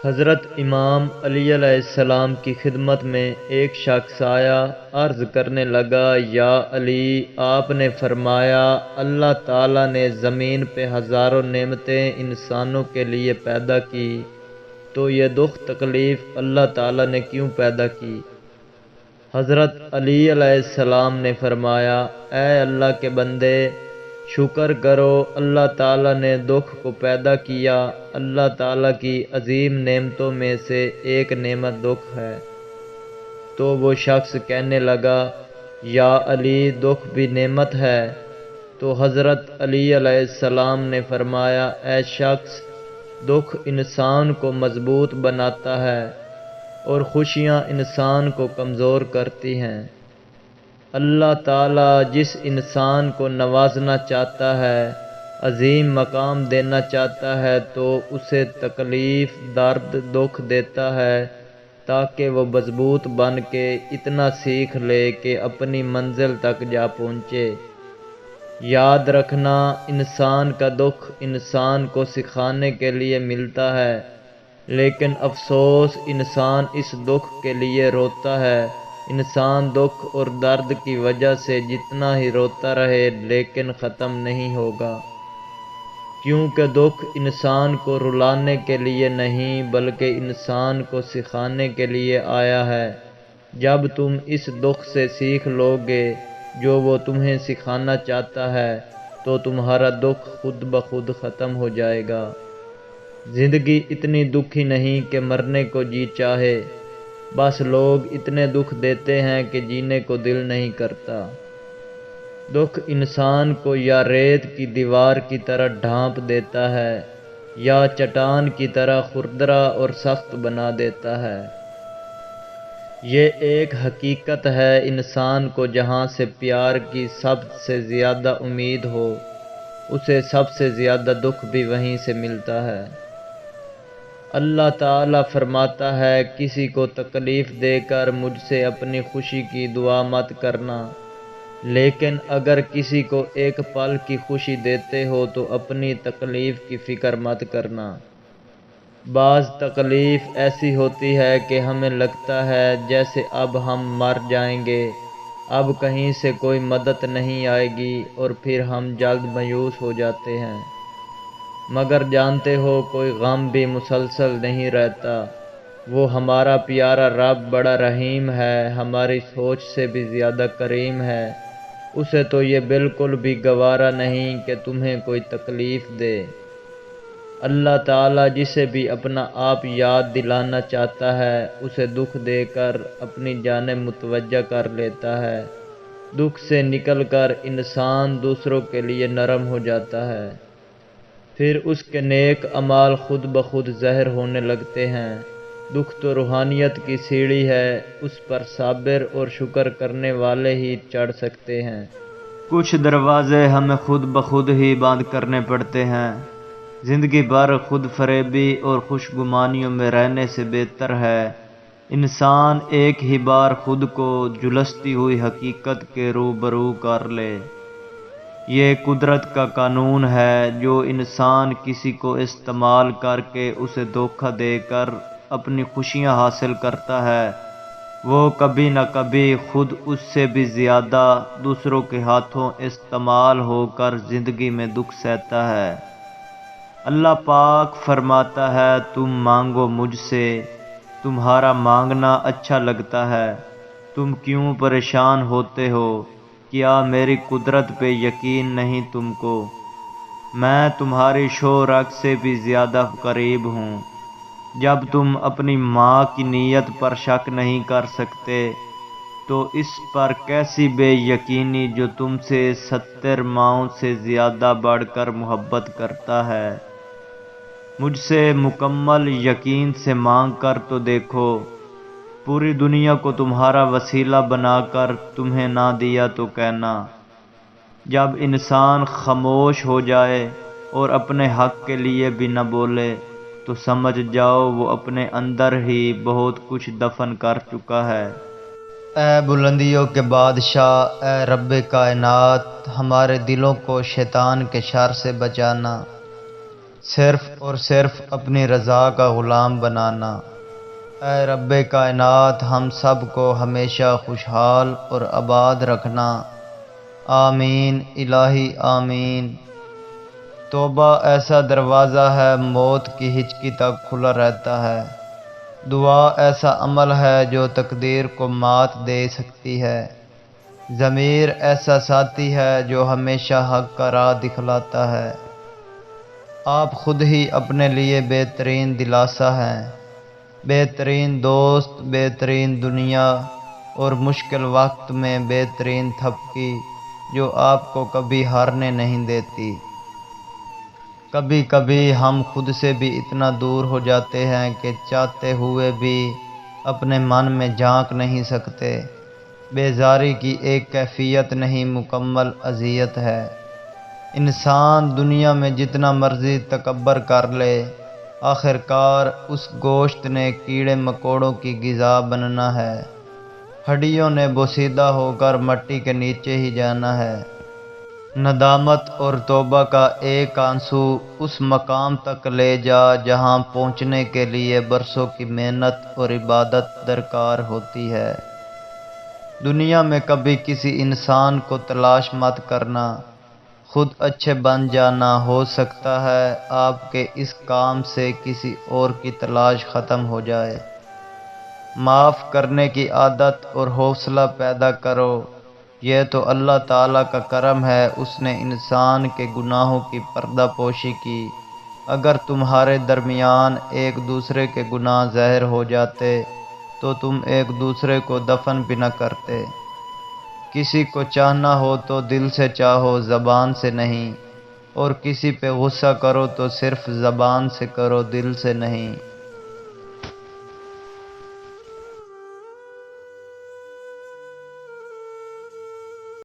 حضرت امام علی علیہ السلام کی خدمت میں ایک شخص آیا، عرض کرنے لگا، یا علی، آپ نے فرمایا اللہ تعالیٰ نے زمین پہ ہزاروں نعمتیں انسانوں کے لیے پیدا کی، تو یہ دکھ تکلیف اللہ تعالیٰ نے کیوں پیدا کی؟ حضرت علی علیہ السلام نے فرمایا، اے اللہ کے بندے، شکر کرو، اللہ تعالیٰ نے دکھ کو پیدا کیا۔ اللہ تعالیٰ کی عظیم نعمتوں میں سے ایک نعمت دکھ ہے۔ تو وہ شخص کہنے لگا، یا علی، دکھ بھی نعمت ہے؟ تو حضرت علی علیہ السلام نے فرمایا، اے شخص، دکھ انسان کو مضبوط بناتا ہے اور خوشیاں انسان کو کمزور کرتی ہیں۔ اللہ تعالیٰ جس انسان کو نوازنا چاہتا ہے، عظیم مقام دینا چاہتا ہے، تو اسے تکلیف، درد، دکھ دیتا ہے تاکہ وہ مضبوط بن کے اتنا سیکھ لے کہ اپنی منزل تک جا پہنچے۔ یاد رکھنا، انسان کا دکھ انسان کو سکھانے کے لیے ملتا ہے، لیکن افسوس انسان اس دکھ کے لیے روتا ہے۔ انسان دکھ اور درد کی وجہ سے جتنا ہی روتا رہے لیکن ختم نہیں ہوگا، کیونکہ دکھ انسان کو رلانے کے لیے نہیں بلکہ انسان کو سکھانے کے لیے آیا ہے۔ جب تم اس دکھ سے سیکھ لو گے جو وہ تمہیں سکھانا چاہتا ہے تو تمہارا دکھ خود بخود ختم ہو جائے گا۔ زندگی اتنی دکھی نہیں کہ مرنے کو جی چاہے، بس لوگ اتنے دکھ دیتے ہیں کہ جینے کو دل نہیں کرتا۔ دکھ انسان کو یا ریت کی دیوار کی طرح ڈھانپ دیتا ہے یا چٹان کی طرح کھردرا اور سخت بنا دیتا ہے۔ یہ ایک حقیقت ہے، انسان کو جہاں سے پیار کی سب سے زیادہ امید ہو، اسے سب سے زیادہ دکھ بھی وہیں سے ملتا ہے۔ اللہ تعالیٰ فرماتا ہے، کسی کو تکلیف دے کر مجھ سے اپنی خوشی کی دعا مت کرنا، لیکن اگر کسی کو ایک پل کی خوشی دیتے ہو تو اپنی تکلیف کی فکر مت کرنا۔ بعض تکلیف ایسی ہوتی ہے کہ ہمیں لگتا ہے جیسے اب ہم مر جائیں گے، اب کہیں سے کوئی مدد نہیں آئے گی، اور پھر ہم جلد مایوس ہو جاتے ہیں۔ مگر جانتے ہو، کوئی غم بھی مسلسل نہیں رہتا۔ وہ ہمارا پیارا رب بڑا رحیم ہے، ہماری سوچ سے بھی زیادہ کریم ہے۔ اسے تو یہ بالکل بھی گوارا نہیں کہ تمہیں کوئی تکلیف دے۔ اللہ تعالیٰ جسے بھی اپنا آپ یاد دلانا چاہتا ہے، اسے دکھ دے کر اپنی جانب متوجہ کر لیتا ہے۔ دکھ سے نکل کر انسان دوسروں کے لیے نرم ہو جاتا ہے، پھر اس کے نیک اعمال خود بخود ظاہر ہونے لگتے ہیں۔ دکھ تو روحانیت کی سیڑھی ہے، اس پر صابر اور شکر کرنے والے ہی چڑھ سکتے ہیں۔ کچھ دروازے ہمیں خود بخود ہی بند کرنے پڑتے ہیں۔ زندگی بھر خود فریبی اور خوش گمانیوں میں رہنے سے بہتر ہے انسان ایک ہی بار خود کو جھلستی ہوئی حقیقت کے روبرو کر لے۔ یہ قدرت کا قانون ہے، جو انسان کسی کو استعمال کر کے اسے دھوکہ دے کر اپنی خوشیاں حاصل کرتا ہے، وہ کبھی نہ کبھی خود اس سے بھی زیادہ دوسروں کے ہاتھوں استعمال ہو کر زندگی میں دکھ سہتا ہے۔ اللہ پاک فرماتا ہے، تم مانگو مجھ سے، تمہارا مانگنا اچھا لگتا ہے، تم کیوں پریشان ہوتے ہو؟ کیا میری قدرت پہ یقین نہیں تم کو؟ میں تمہاری شو رگ سے بھی زیادہ قریب ہوں۔ جب تم اپنی ماں کی نیت پر شک نہیں کر سکتے تو اس پر کیسی بے یقینی جو تم سے 70 ماؤں سے زیادہ بڑھ کر محبت کرتا ہے۔ مجھ سے مکمل یقین سے مانگ کر تو دیکھو، پوری دنیا کو تمہارا وسیلہ بنا کر تمہیں نہ دیا تو کہنا۔ جب انسان خاموش ہو جائے اور اپنے حق کے لیے بھی نہ بولے تو سمجھ جاؤ وہ اپنے اندر ہی بہت کچھ دفن کر چکا ہے۔ اے بلندیوں کے بادشاہ، اے رب کائنات، ہمارے دلوں کو شیطان کے شر سے بچانا۔ صرف اور صرف اپنی رضا کا غلام بنانا۔ اے رب کائنات، ہم سب کو ہمیشہ خوشحال اور آباد رکھنا۔ آمین الہی آمین۔ توبہ ایسا دروازہ ہے موت کی ہچکی تک کھلا رہتا ہے۔ دعا ایسا عمل ہے جو تقدیر کو مات دے سکتی ہے۔ ضمیر ایسا ساتھی ہے جو ہمیشہ حق کا راہ دکھلاتا ہے۔ آپ خود ہی اپنے لیے بہترین دلاسا ہیں، بہترین دوست، بہترین دنیا اور مشکل وقت میں بہترین تھپکی جو آپ کو کبھی ہارنے نہیں دیتی۔ کبھی کبھی ہم خود سے بھی اتنا دور ہو جاتے ہیں کہ چاہتے ہوئے بھی اپنے من میں جھانک نہیں سکتے۔ بیزاری کی ایک کیفیت نہیں، مکمل اذیت ہے۔ انسان دنیا میں جتنا مرضی تکبر کر لے، آخر کار اس گوشت نے کیڑے مکوڑوں کی غذا بننا ہے، ہڈیوں نے بوسیدہ ہو کر مٹی کے نیچے ہی جانا ہے۔ ندامت اور توبہ کا ایک آنسو اس مقام تک لے جا جہاں پہنچنے کے لیے برسوں کی محنت اور عبادت درکار ہوتی ہے۔ دنیا میں کبھی کسی انسان کو تلاش مت کرنا، خود اچھے بن جانا۔ ہو سکتا ہے آپ کے اس کام سے کسی اور کی تلاش ختم ہو جائے۔ معاف کرنے کی عادت اور حوصلہ پیدا کرو، یہ تو اللہ تعالیٰ کا کرم ہے، اس نے انسان کے گناہوں کی پردہ پوشی کی۔ اگر تمہارے درمیان ایک دوسرے کے گناہ ظاہر ہو جاتے تو تم ایک دوسرے کو دفن بھی نہ کرتے۔ کسی کو چاہنا ہو تو دل سے چاہو، زبان سے نہیں، اور کسی پہ غصہ کرو تو صرف زبان سے کرو، دل سے نہیں۔